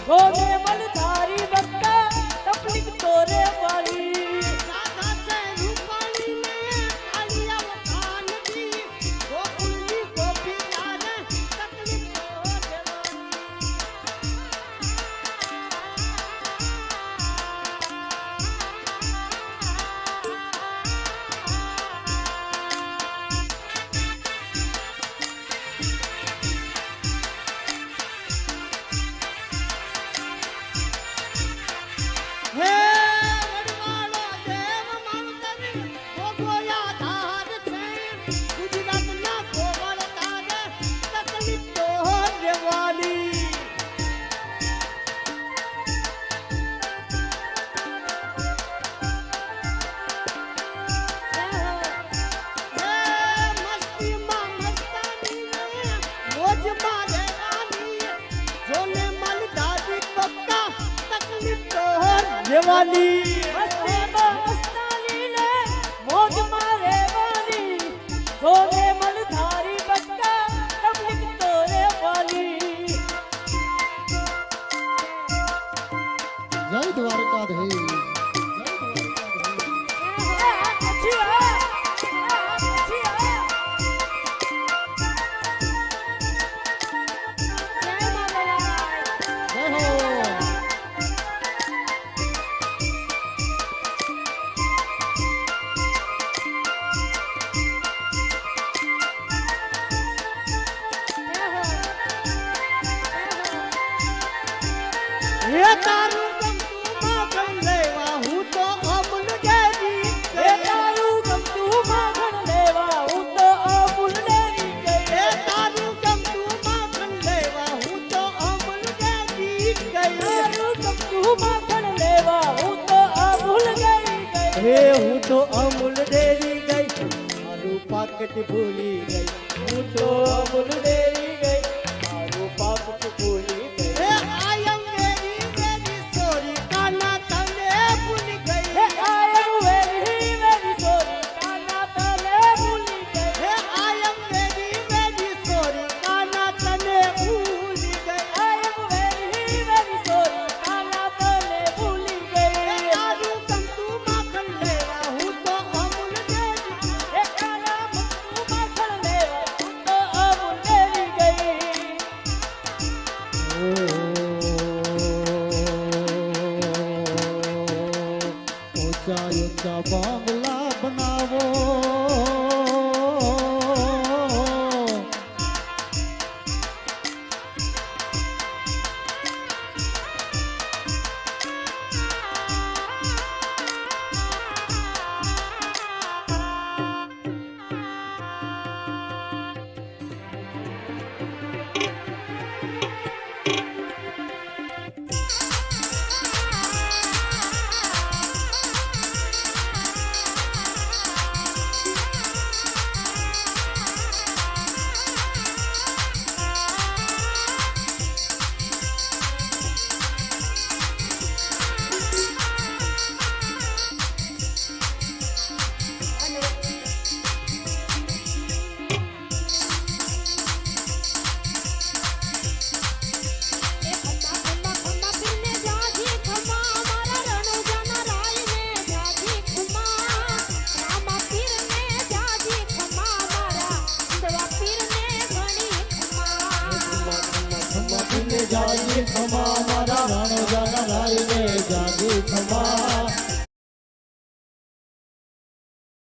होने मन थारी बक्का तपलिक तोरे वाली राधा से रूपाली ने कालिया कान दी गोकुली गोपी जाने तकलीफ तो हे वडवालो देव मावतरी गोगोया धार छे गुजरात ना गोवल तारे तकलीफ तो देवाली हे मस्ती मा मस्तानी मोज मा देवानी जोने मल दादी पक्का तकलीफ तो देवाली मस्ती में मस्तानी ने मौज मारे वाली होने मन थारी बक्का तपलिक तोरे वाली जय द्वारकाधीश जय हो हे तारू गम तू माखन लेवा हूँ तो अमूल डेरी हे तारू गम तू माखन लेवा हूँ तो अमूल डेरी हे गई तारू गम तू माखन लेवा हूँ तो अमूल डेरी गई तारू गम तू माखन लेवा हूँ तो अमूल गई गई हे हूँ तो अमूल डेरी गई मारू पाकेट भूली गई हूँ तो अमूल डेरी गई मारू पाकेट भूली गई हे आयम मेरी मेरी सोरी काना तने भूल गई हे आयम मेरी सोरी काना तने भूली गई हे आयम मेरी मेरी सोरी काना तने भूल गई आयम मेरी सोरी काना तने भूली गई तारू गम तू माखन लेवा हूँ तो अमूल डेरी हे काना तू माखन लेवा हूँ तो अमूल डेरी गई ऊंचा ऊंचा बांगला बनावो जागी खमा मारा रण जन राय ने जागी खमा